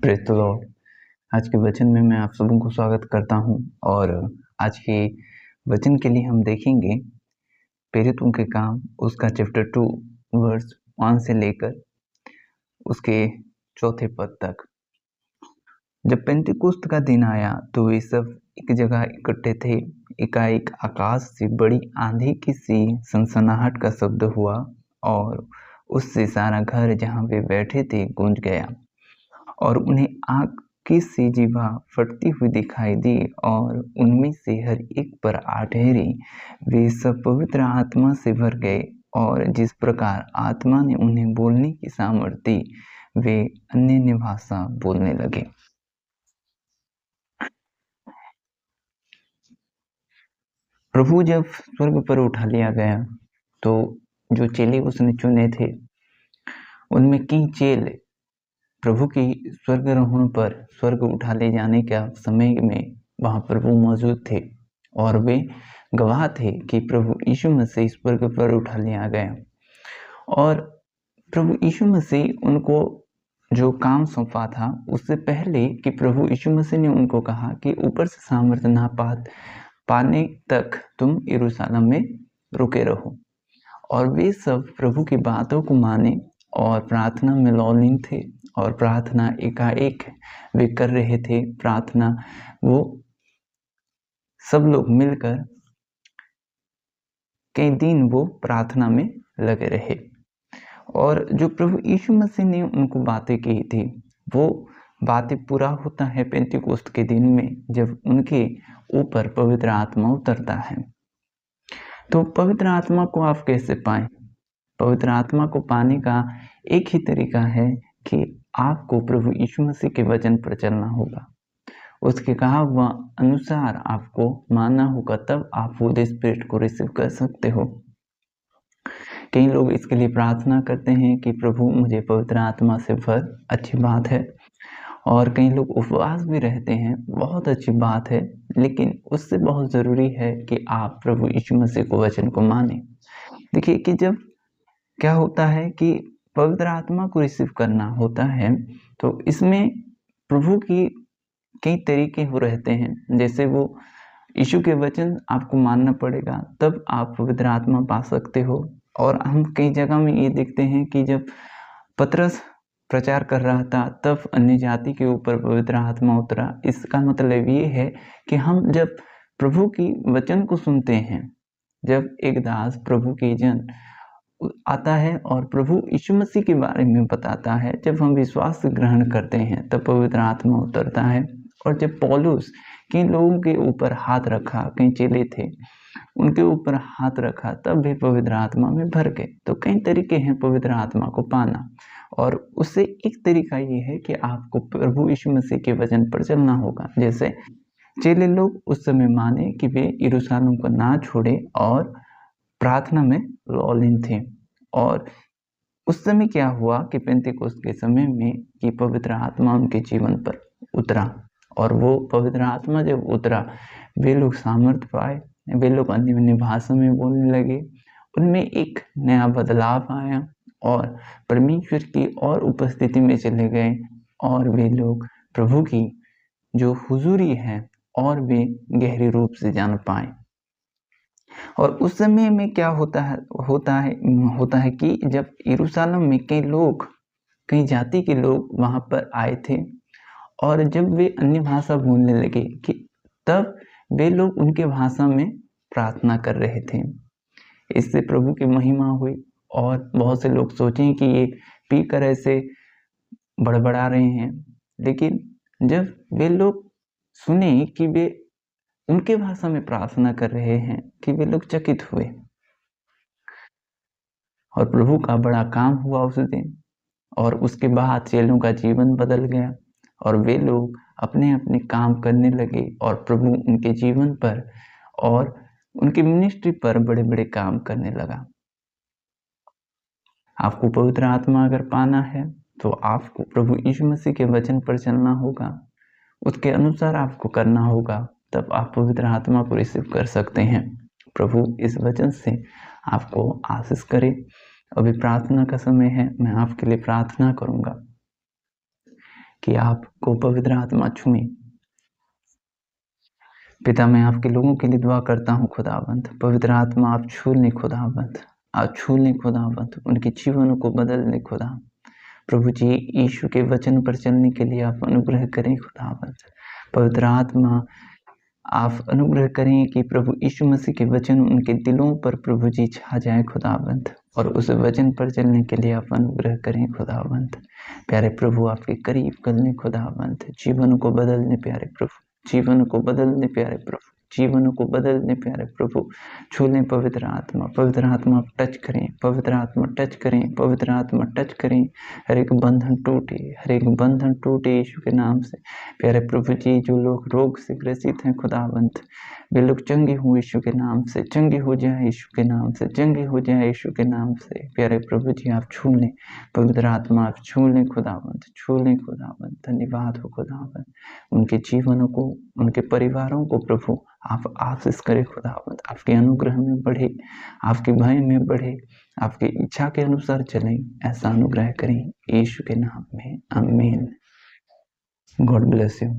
Praise the Lord. आज के वचन में मैं आप सबों को स्वागत करता हूँ और आज के वचन के लिए हम देखेंगे प्रेरितों के काम उसका चैप्टर 2 वर्स 1 से लेकर उसके चौथे पद तक। जब पेंतिकुस्त का दिन आया तो वे सब एक जगह इकट्ठे थे। एकाएक आकाश से बड़ी आंधी की सी सनसनाहट का शब्द हुआ और उससे सारा घर जहाँ वे बैठे थे गूंज गया और उन्हें आग की सी जीभा फटती हुई दिखाई दी और उनमें से हर एक पर आ ठहरी। वे सब पवित्र आत्मा से भर गए और जिस प्रकार आत्मा ने उन्हें बोलने की सामर्थ्य दी, वे अन्य भाषा बोलने लगे। प्रभु जब स्वर्ग पर उठा लिया गया तो जो चेले उसने चुने थे उनमें कई चेले प्रभु की स्वर्गारोहण पर स्वर्ग उठा ले जाने के समय में वहाँ प्रभु मौजूद थे और वे गवाह थे कि प्रभु यीशु मसीह स्वर्ग पर उठा लिया गया। और प्रभु यीशु मसीह उनको जो काम सौंपा था उससे पहले कि प्रभु यीशु मसीह ने उनको कहा कि ऊपर से सामर्थ्य ना पाने तक तुम यरूशलेम में रुके रहो। और वे सब प्रभु की बातों को माने और प्रार्थना में लौलीन थे और प्रार्थना एकाएक वे कर रहे थे। प्रार्थना वो सब लोग मिलकर कई दिन वो प्रार्थना में लगे रहे और जो प्रभु यीशु मसीह ने उनको बातें की थी वो बातें पूरा होता है पेंतिकुस्त के दिन में जब उनके ऊपर पवित्र आत्मा उतरता है। तो पवित्र आत्मा को आप कैसे पाएं? पवित्र आत्मा को पाने का एक ही तरीका है कि आपको प्रभु यीशु मसीह के वचन पर चलना होगा, उसके कहा हुआ अनुसार आपको मानना होगा, तब आप होली स्पिरिट को रिसीव कर सकते हो। कई लोग इसके लिए प्रार्थना करते हैं कि प्रभु मुझे पवित्र आत्मा से भर, अच्छी बात है। और कई लोग उपवास भी रहते हैं, बहुत अच्छी बात है, लेकिन उससे बहुत ज़रूरी है कि आप प्रभु यीशु मसीह को वचन को माने। देखिए कि जब क्या होता है कि पवित्र आत्मा को रिसीव करना होता है तो इसमें प्रभु की कई तरीके हो रहते हैं। जैसे वो यीशु के वचन आपको मानना पड़ेगा, तब आप पवित्र आत्मा पा सकते हो। और हम कई जगह में ये देखते हैं कि जब पतरस प्रचार कर रहा था तब अन्य जाति के ऊपर पवित्र आत्मा उतरा। इसका मतलब ये है कि हम जब प्रभु की वचन को सुनते हैं, जब एक दास प्रभु के जन आता है और प्रभु यीशु मसीह के बारे में बताता है, जब हम विश्वास से ग्रहण करते हैं तब पवित्र आत्मा उतरता है। और जब पौलुस कई लोगों के ऊपर हाथ रखा, कई चेले थे उनके ऊपर हाथ रखा, तब भी पवित्र आत्मा में भर गए। तो कई तरीके हैं पवित्र आत्मा को पाना और उससे एक तरीका ये है कि आपको प्रभु यीशु मसीह के वचन पर चलना होगा। जैसे चेले लोग उस समय माने कि वे यरूशलेम को ना छोड़े और प्रार्थना में लौलीन थे। और उस समय क्या हुआ कि पेंतिकुस्त के समय में कि पवित्र आत्मा उनके जीवन पर उतरा और वो पवित्र आत्मा जब उतरा वे लोग सामर्थ्य पाए, वे लोग अन्य भाषा में बोलने लगे, उनमें एक नया बदलाव आया और परमेश्वर की और उपस्थिति में चले गए और वे लोग प्रभु की जो हुजूरी है और वे गहरे रूप से जान पाए। और उस समय में क्या होता है कि जब यरूशलेम में कई जाति के लोग वहाँ पर आए थे और जब वे अन्य भाषा बोलने लगे कि तब वे लोग उनके भाषा में प्रार्थना कर रहे थे। इससे प्रभु की महिमा हुई और बहुत से लोग सोचें कि ये पीकर ऐसे बड़बड़ा रहे हैं, लेकिन जब वे लोग सुने कि वे उनके भाषा में प्रार्थना कर रहे हैं कि वे लोग चकित हुए और प्रभु का बड़ा काम हुआ उस दिन। और उसके बाद चेलों का जीवन बदल गया और वे लोग अपने अपने काम करने लगे और प्रभु उनके जीवन पर और उनकी मिनिस्ट्री पर बड़े बड़े काम करने लगा। आपको पवित्र आत्मा अगर पाना है तो आपको प्रभु यीशु मसीह के वचन पर चलना होगा, उसके अनुसार आपको करना होगा, तब आप पवित्र आत्मा को रिसीव कर सकते हैं। प्रभु इस वचन से आपको आशीष करे। अभी प्रार्थना का समय है, मैं आपके लिए प्रार्थना करूंगा। कि आपको पवित्र आत्मा छुए। पिता, मैं आपके लोगों के लिए दुआ करता हूँ खुदावंद, पवित्र आत्मा आप छू लें खुदावंद, आप छू लें खुदावंद, उनके जीवनों को बदल लें खुदा। प्रभु जी, यीशु के वचन पर चलने के लिए आप अनुग्रह करें खुदावंद। पवित्र आत्मा आप अनुग्रह करें कि प्रभु यीशु मसीह के वचन उनके दिलों पर प्रभु जी छा जाए खुदावंद, और उस वचन पर चलने के लिए आप अनुग्रह करें खुदावंद। प्यारे प्रभु, आपके करीब करने खुदावंद, जीवन को बदलने प्यारे प्रभु, जीवन को बदलने प्यारे प्रभु, जीवन को बदलने प्यारे प्रभु। छू लें पवित्र आत्मा, पवित्र आत्मा आप टच करें, पवित्र आत्मा टच करें, पवित्र आत्मा टच करें। हर एक बंधन टूटे, हर एक बंधन टूटे यीशु के नाम से। प्यारे प्रभु जी, जो लोग रोग से ग्रसित हैं खुदावंत, वे लोग चंगे हो यीशु के नाम से, चंगे हो जाए यीशु के नाम से, चंगे हो जाए यीशु के नाम से। प्यारे प्रभु जी, आप छू लें, पवित्र आत्मा आप छू लें खुदावंत, छू लें खुदावंत। धन्यवाद हो खुदावंत, उनके जीवनों को, उनके परिवारों को प्रभु आप आशीष करें खुदावंत, आपके अनुग्रह में बढ़े, आपके भय में बढ़े, आपकी इच्छा के अनुसार चलें, ऐसा अनुग्रह करें यीशु के नाम में, आमीन। God bless you.